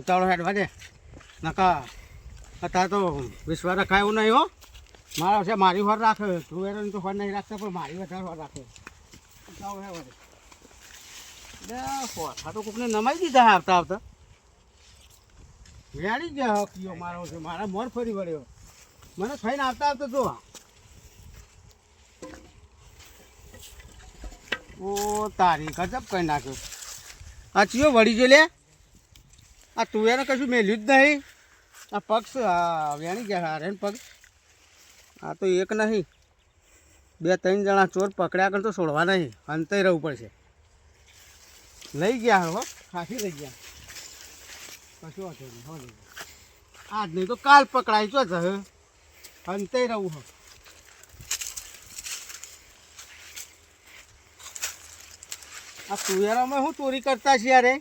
ઉતાવળો હેડવા દે નકા અત્યારે તો વિશ્વાસ રખાય એવું નહીં હો મારા છે મારી હોર રાખે તું એનો તો હોર નહીં રાખતા પણ મારી વધારે હોર રાખે ઉતાવળ હેડવા દે હોઠા તો કોકને નમાઈ દીધા આવતા આવતા વેણી ગયા કયો મારો છે મારા મોર ફરી વળ્યો મને ખાઈને આવતા આવતા જો ઓ તારી ગજબ કઈ નાખ્યો આ ચિયો વળી જો લે આ તુવેર કશું મેલ્યું જ નહીં આ પક્ષ વેણી ગયા હારે પગ આ તો એક નહીં 2-3 જણા ચોર પકડ્યા કર તો છોડવા નહીં અંતે રહેવું પડશે લઈ ગયા હો ખાસી લઈ ગયા કશું વાંધો નહીં હો લઈ ગયા આજ નહીં તો કાલ પકડાય ચો છે અંતે રહું હો આ તુવેરામાં શું ચોરી કરતા છે યારે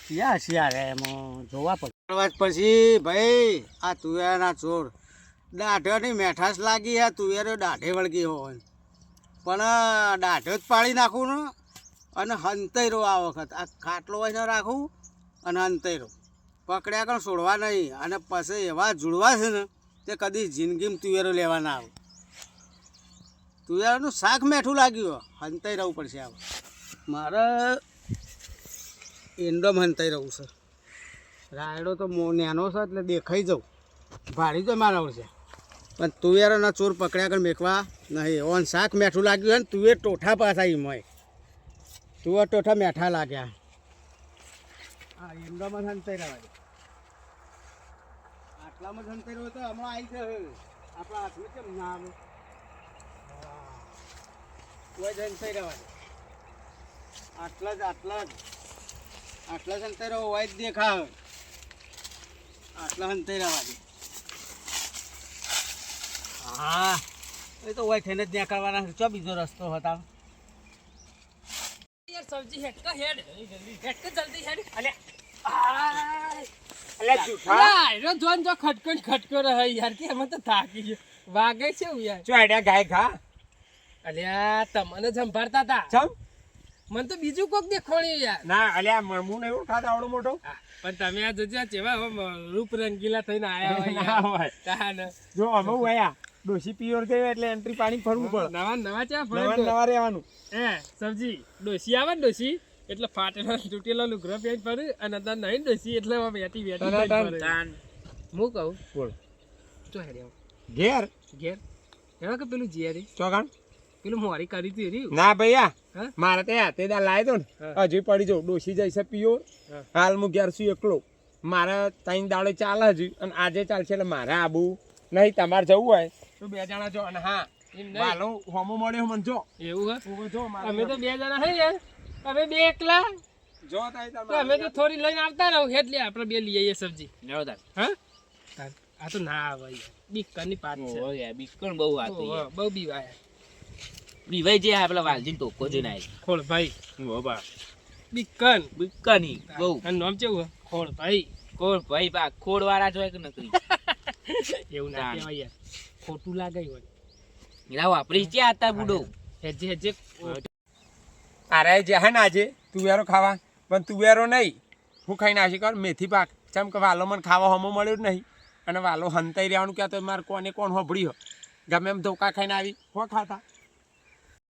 ક્યાં છે યારે એમાં જોવા પડે પછી ભાઈ આ તુવેરાના ચોર દાઢોની મેઠાશ લાગી આ તુવેરો દાઢે વળગી હોય પણ દાઢો જ પાડી નાખું ને અને હંતૈરો આ વખત આ ખાટલો હોય ને રાખું અને હંતૈરો પકડ્યા કણ છોડવા નહીં અને પછી એવા જુડવા છે ને તે કદી જિંદગીમાં તુવેરો લેવા ના આવે તુવેરાનું શાક મેઠું લાગ્યું હંતાઈ રહેવું પડશે હવે મારે એંડોમ હંતાઈ રહું છે રાયડો તો નેનો છે એટલે દેખાઈ જાઉં ભાડી તો મારા છે પણ તુવેરાના ચોર પકડ્યા કર મેકવા નહીં ઓન શાક મેઠું લાગ્યું હોય ને તુવેર ટોઠા પાછા એમાં તુવેર ટોઠા મેઠા લાગ્યા હા એંડોમાં હંતાઈ રહેવા દે આટલામાં જ હંતાઈ રહ્યો તો હમણાં આવી છે આપણા હાથમાં કેમ ના આવે કોઈ જનતાઈ રહેવા દે આટલા જ અંતર હોય જ દેખાવ આટલા અંતર રહેવા દે હા એ તો હોય થઈને જ નીકળવાના ચો બીજો રસ્તો હતા યાર સબ્જી હેટકા હેડ જલ્દી હેડ અલે અલે જૂઠા રો જોન જો ખટકો રહે યાર કે અમે તો થાકી ગયો વાગે છે યાર ચો આડ્યા ગાય ખા અલ્યા તમને સંભાળતા તા ચમ મને તો બીજું કોક દેખોણી યાર ના અલ્યા મમુ ને એવું ખાતા આવડો મોટો પણ તમે આ જોજો ચેવા રૂપ રંગીલા થઈને આયા ના હોય તાન જો અમે આયા ડોસી પિયોર ગયો એટલે એન્ટ્રી પાણી ફરવું પડે નવા ચા નવા રહેવાનું સબ્જી ડોસી આવે ને ડોસી એટલે ફાટેલા તૂટેલા લુગરો પેન્ટ ફરે અને અંદર નહીં ડોસી એટલે બેઠી હું કહું બોલ ચો હેડ્યા ઘેર એમાં કે પેલું જીયારી ચોગાણ પેલું મોરી કરી હતી રી ના ભૈયા હા? મારે તે દા લાવી દો ને હજુ પડી જાઉં ડોસી જઈશે પિયોર હાલ હું ઘેર છું એકલો મારે 3 દાડો ચાલે હજુ અને આજે ચાલશે એટલે મારે આબુ નહીં તમારે જવું હોય તો 2 જણા જો અને હા વાલો હોમો મળ્યો મને જો એવું હું જો અમે તો 2 જણા હે યાર અમે 2 એકલા જો તાઈ તો તમારે અમે તો થોડી લઈને આવતા રહો એટલે આપણે 2 લઈ આવીએ સબ્જી લેવો તાર હા આ તો ના આવે યાર બીકરની પાટ છે ઓ યાર બીકણ બહુ આતી યાર બહુ બીવાય બીવાઈ જે આ પેલા વાલજીન ટોકો જોઈને આવી ખોળ ભાઈ ઓ બા બીકન બીકણી બહુ અને નામ કેવું ખોળ ભાઈ કોણ ભાઈ બા ખોડવાળા જોય કે નકરી એવું ના કહેવાય યાર ખોટું લાગે હોય એના વાપરી ક્યાં હતા બુડો હેજે અરે જે હે ને આજે તુવેરો ખાવા પણ તુવેરો નહીં હું ખાઈને આશી કર મેથી પાક ચમ કે વાલો મને ખાવા હમો મળ્યો જ નહીં અને વાલો હંતાઈ રહેવાનું ક્યાં તો મારે કોણ હોભળી હો ગમે એમ ધોકા ખાઈને આવી હો ખાતા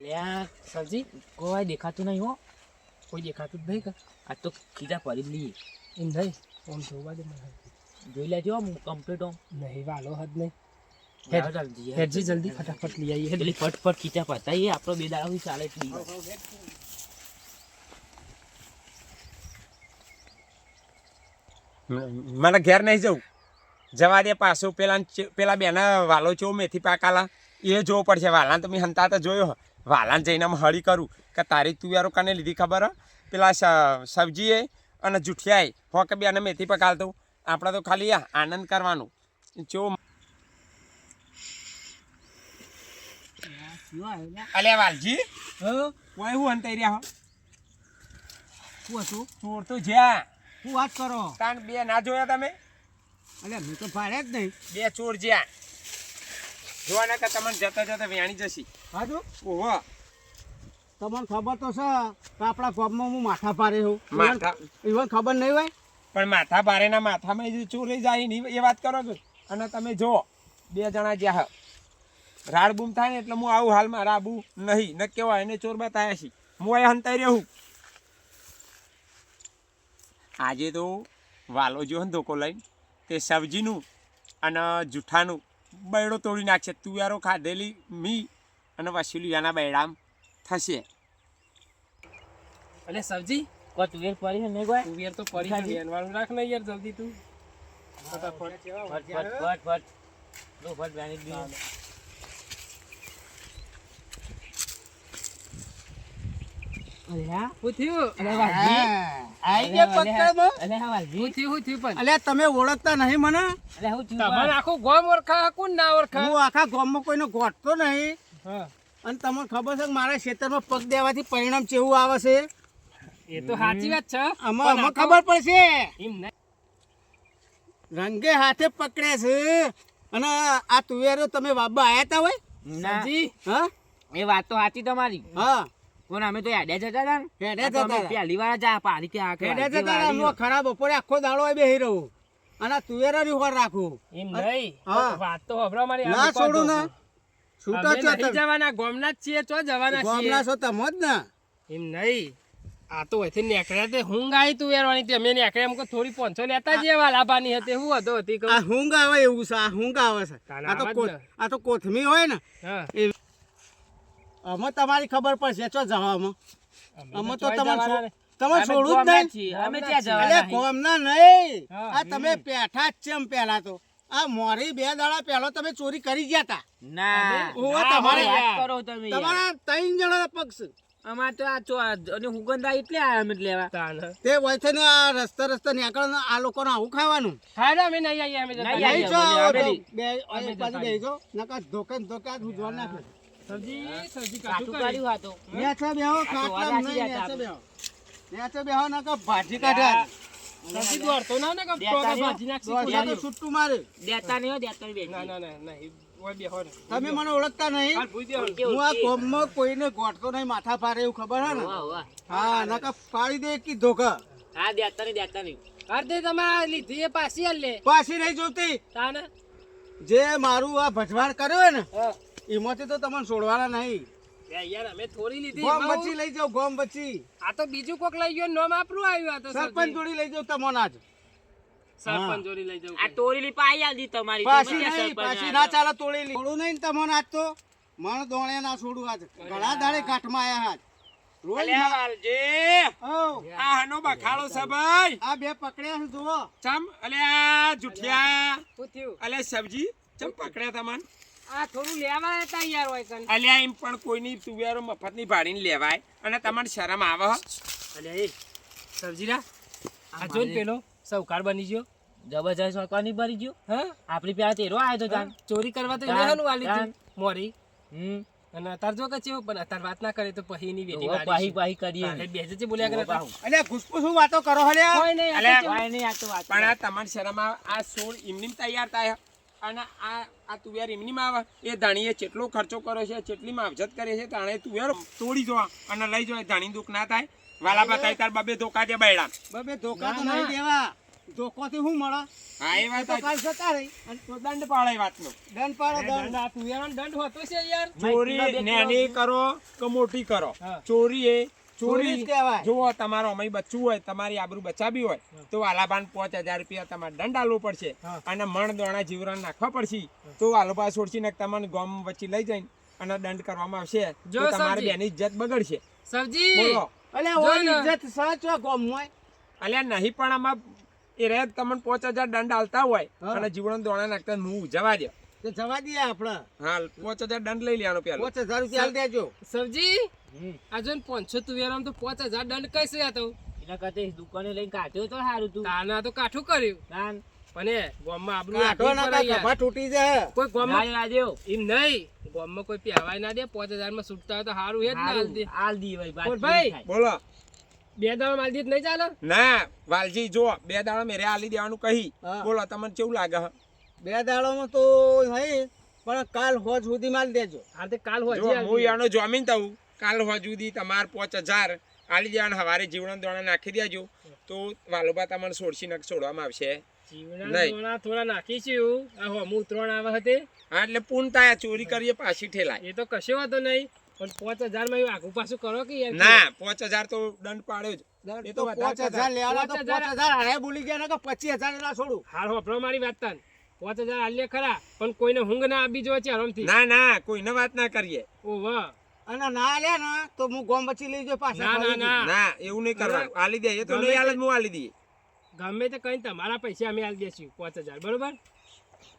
લ્યા સબ્જી કોઈ દેખાતું નહીં હો કોઈ દેખાતું જ નહીં કે આ તો કીધા પડી જ લઈએ એમ નહીં આમ જોવા દે મને જોઈ લેજો હું કમ્પ્લીટ હોમ નહીં વાલો હદ નહીં જલ્દી હેજી જલ્દી ફટાફટ લઈ આવીએ પેલી ફટફટ ખીચા પતાઈએ આપણો 2 દાડા ચાલે એટલી મને ઘેર નહીં જવું જવા દે પાછું પેલા બેના વાલો ચો મેથી પાકાલા એ જોવો પડશે વાલાને તો મેં હંતા તો જોયો વાલાને જઈને હળી કરું કે તારી તુવેરો કાને લીધી ખબર પેલા સબ્જીએ અને જુઠિયાએ હો કે બેને મેથી પકાલતું આપણે તો ખાલી આનંદ કરવાનું ચો અલ્યા વાલજી કોઈ હું હંતાઈ રહ્યા શું હતું ચોર તો જ્યાં શું વાત કરો કાન 2 ના જોયા તમે અલ્યા મેં તો પાડ્યા જ નહીં 2 ચોર જ્યાં જોવાના કે તમને જતા વેણી જશી હા જો ઓહો તમને ખબર તો છે કે આપણા ગામમાં હું માથા પારે હું માથા ઈવન ખબર નહીં હોય પણ માથા ભારેના માથામાં જે ચોરી જાય ને એ વાત કરો છો. અને તમે જો 2 જણા જ્યાં રાડ બૂમ થાય ને એટલે હું આવું હાલમાં રાબુ નહીં ન કેવાય એને ચોર બતાયા છે. હું અહીં હંતાઈ રહ્યો હું. આજે તો વાલો જો ને ધોકો લઈને તે સબ્જીનું અને જૂઠાનું બૈડો તોડી નાખશે. તુવેરો ખાધેલી મી અને વસૂલી એના બૈડામ થશે. અને સબ્જી કોઈ તુવેર પડી છે નહીં કોઈ તુવેર તો પડી છે વેનવાનું રાખ ને યાર જલ્દી તું ફટાફટ ફટ લો ફટ બેની દી અલ્યા હું થયું અલે વાજી આઈ ગયા પકડમાં અલે હા વાજી હું થયું પણ અલ્યા તમે ઓળખતા નહીં મને અલે હું તમારે આખું ગામ ઓળખા કોણ ના ઓળખા હું આખા ગામમાં કોઈને ગોઠતો નહીં હા અને તમને ખબર છે કે મારા ખેતરમાં પગ દેવાથી પરિણામ કેવું આવે છે એ તો સાચી વાત છે આમાં ખબર પડશે એમ નહીં રંગે હાથે પકડે છે અને આ તુવેરો તમે બાબા આયા તા હોય સબ્જી હા એ વાત તો સાચી તમારી હા કોણ અમે તો હેડે જતા હતા ને હેડે જતા હતા. પહેલી વાર જા પાડી કે આ હેડે જતા હતા, હું ખરાબ બપોરે આખો દાડો અહીં બેહી રહું અને આ તુવેરાની હોર રાખું એમ નહીં હા. વાત તો હભરા મારી ના છોડું ને છૂટા છો તમે. જવાના ગામના જ છીએ ચો જવાના છીએ ગામના છો તમે જ ને એમ નહીં આ તો અહીંથી નીકળ્યા તે હું ગાઈ તું વેરવાની તે અમે નીકળ્યા એમ થોડી 500 લેતા જે વાલાબાની હતી હું હતો હતી કહું આ હુંગ આવે એવું છે આ હુંગ આવે છે તાને આ તો આવા જ ને. આ તો કોથમી હોય ને હા આમાં તમારી ખબર પડશે ચો જવામાં આમાં તો ચોય જવાના ને. તમે છોડું જ નહીં અમે ત્યાં અલે જવાના કોમના નહીં હા. આ તમે પેઠા જ છે એમ પહેલા તો આ મોરી 2 દાડા પહેલા તમે ચોરી કરી ગયા તા ના ઓવા ના, તમારે વાત યાર. કરો તમે યાર. તમારા 3 જણાના પગ છે અમાર તો આ અને હુગંદા એટલે આયા અમે લેવા તાન તે વચ્ચે ને આ રસ્તા નીકળે ને આ લોકોને આવું ખાવાનું હા ને અમે નહીં આવીએ અમે જતા નહીં રહીએ. નહીં છો બોલે, આવો તો આવેલી. બે એક બાજુ બેહી જાઓ નકર ધોકે ને ધોકે આ ઉજવા નાખે સબ્જી કાઠું કાઠું કર્યું આ તો નેચે બેહો આ તો ખાટલા વાલાસી નહીં જતા નેચે બેહો નેચે બેહો નકર ભાજી કાઢ્યા સબ્જી દોડતો ના ને કે દેતા તો નહીં. ભાજી નાખી દોડતા તો છૂટું મારે દેતા નહીં હો, દેતા નહીં ના બેસી. ના ના ના ઓય બેહો ને તમે મને ઓળખતા નહીં હાલ ભૂઈ દેવાનું. કેવું હું આ છે? કોમમાં કોઈને ગોઠતો નહીં માથા પારે એવું ખબર હે ને વાહ, વાહ. હા નકર પાડી દે કી ધોકા હા દેતા નહીં દેતા નહીં અરે તે તમારે લીધી એ પાછી હાલ લે પાછી નહીં જોતી તાને જે મારું આ ભજવાડ કર્યો હે ને હા એમાંથી તો તમને છોડવાના નહીં યાર અમે થોડી લીધી ગોમ એમાં બચી લઈ જાઓ ગોમ બચી આ તો બીજું કોક લઈ ગયો નામ આપણું આવ્યું આ તો સરપંચ જોડી લઈ જાઓ તમને આજ સરપંચ જોડી લઈ જવું આ તોરીલી પાઈ આલી તમારી પાછી તમે ક્યાં નહીં સરપંચ પાછી આવ્યા? ના ચાલે તોડી લી છોડું નહીં ને તમને આજ તો મણ દોણે ના છોડું આજ ઘણા દાડે ગાંઠમાં આયા આજ રોજ અલ્યા વાલજી, ઓ આ હાનો બખાડો છે ભાઈ. આ બે પકડ્યા છે જુઓ ચમ અલ્યા જુઠિયા શું થયું અલ્યા સબ્જી ચમ પકડ્યા તમને આ થોડું લેવા હતા યાર હોય કન અલ્યા એમ પણ કોઈની તુવેરો મફતની ભાડીને લેવાય અને તમને શરમ આવે હો? અલ્યા એ સબ્જીરા આ જોન પેલો સૌકાર બની ગયો જબરજસ્ત સરકાર ની ભરી ગયો હા આપણી પેલા તેરો આવ્યો તો તાન ચોરી કરવા તો તાન, લેવાનું વાલી તાન. તું મોરી હમ અને અતાર જો કે ચેવો પણ અતાર વાત ના કરે તો પછી ની બેટી ઓહો, પાહી પાહી કરીએ તારે બેસે છે બોલ્યા કરે ઓહો, પાહું. અલ્યા ઘુસપુસ શું વાતો કરો હલ્યા કોઈ નહીં અલ્યા, આ તો કાંઈ નહીં, આ તો વાત પણ આ તમારી શરમ આવે આ સોળ એમની તૈયાર થાય અને આ તુવેર એમની આવે એ ધણીએ કેટલો ખર્ચો કર્યો છે કેટલી માવજત કરે છે તાણે તુવેર તોડી જોવા અને લઈ જાય ધણી દુઃખ ના થાય વાલા બતાય તાર બાબે ધોકા દે બૈડા બબે ધોકા તો ના, નહીં દેવા ધોકોથી શું મળે હા એ વાત તો કાલ જતા રહી અને તો દંડ પાડે એ વાતનો દંડ પાડો દંડ દંડ આ તુવેરાનો દંડ હોતો છે યાર ચોરી નાની કરો કે મોટી કરો હા. ચોરી ચોરી જ ચોરી કહેવાય. જુઓ તમારો અમારી બચ્ચું હોય તમારી આબરૂ બચાવી હોય તો વાલાબાન 5000 રૂપિયા તમારે દંડ આલવો પડશે હા. અને મણ દોણા જીવરણ નાખવા પડશે તો વાલોબા છોડશી ને તમને ગામ વચ્ચે લઈ જઈને અને દંડ કરવામાં આવશે જો તો તમારી સમજી. બેની ઇજ્જત બગડશે સબ્જી બોલો અલ્યા જો ઓલી ને. ઇજ્જત સાચો ગોમમાં અલ્યા નહીં પણ આમાં એ રહે તમને 5000 દંડ આલતા હોય હા. અને જીવણ દોણા નાખતા હું જવા દે તો જવા દઈએ આપણે હાલ 5000 દંડ લઈ લેવાનો પેલો 5000 રૂપિયા આલ દેજો સબ્જી હમ. આ જો 500 તુવેરામ તો 5000 દંડ કઈસે આ તો એના કરતા દુકાને લઈને કાઢ્યો તો સારું તું તાના તો કાઠું કર્યું તાન પણ એ ગામમાં આબરૂ કાઢો ના રાખવી પડે કાઢ, યાર. ગભા તૂટી જાય કોઈ ગામમાં ના દેવ એમ નહીં ગામમાં કોઈ પહેવાય ના દે 5000 માં છૂટતા હોય તો સારું હે જ ને હાલ દે. આલ દી ભાઈ બોલ વાત ભાઈ. પૂરી થાય. બોલો બે દાડા માલ દીધ નહીં ચાલે ના વાલજી જો 2 દાડા મેરે આલી દેવાનું કહી હા. બોલો તમને કેવું લાગે હે? 2 દાડોમાં તો નહીં પણ કાલ હોજ સુધી માલ દેજો આ તે કાલ હોય જો હું એનો જમીન થઉં કાલ સુધી તમારે 5000 આલી દેવાના, હવારે જીવણ દોણા નાખી દેજો તો વાલોબા તમને છોડશી નક છોડવામાં આવશે જીવડા નહીં. દોણા થોડા નાખીશું. આ હોમું ત્રણ આવે હતી હા એટલે પૂન થાય, ચોરી કરીએ પાછી ઠેલાય. એ તો કશો વાતો નહીં, પણ 5000 માં એવું આગું પાછું કરો કે યાર. ના 5000 તો દંડ પાડ્યો જ. એ તો વધારે 5000 લેવાના તો 5000 5000 હારે બોલી ગયા ને કે 25000 ના છોડું. હાર હોપરો મારી વાત તાન 5000 આલ્યા ખરા, પણ કોઈને ઊંઘ ના આપી જો છે આરામથી. ના કોઈને વાત ના કરીએ. ઓ વાહ. અને ના લે ને તો હું ગોમ બચી લઈ જાય પાછા. ના. ના એવું નહીં કરવાનું. આલી દે એ તો નહીં આલે હું આલી દઈએ. ગમે તે કઈ તમારા પૈસા અમે આલી દેશું 5000 બરોબર.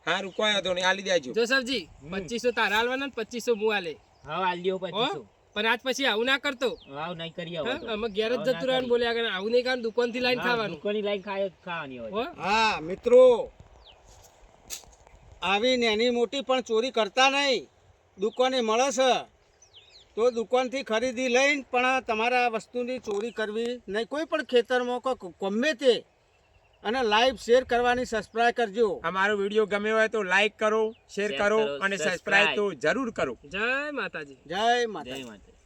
હા રૂકોયા તો નહીં આલી દેજો. જોસફજી 2500 તારા આલવાના ને 2500 હું આલે. હા આલ દ્યો હો? 2500. પણ આજ પછી આવું ના કરતો. વાવ નહીં કરીએ હા? હવે તો. અમે ઘેર જ જતું રહેવાનું બોલ્યા આગળ આવું નહીં કારણ દુકાન થી લાઈન હા, ખાવાનું. દુકાનની લાઈન ખાવાની હોય. હો? હા મિત્રો, આવી નાની મોટી પણ ચોરી કરતા નહીં. દુકાને મળે છે તો દુકાનથી ખરીદી લઈને પણ તમારા વસ્તુની ચોરી કરવી નહીં. કોઈ પણ ખેતરમાં ગમે તે. અને લાઈવ શેર કરવાની, સબસ્ક્રાઇબ કરજો. અમારો વિડીયો ગમ્યો હોય તો લાઈક કરો, શેર કરો અને સબસ્ક્રાઇબ તો જરૂર કરો. જય માતાજી. જય માતા. જય માતા.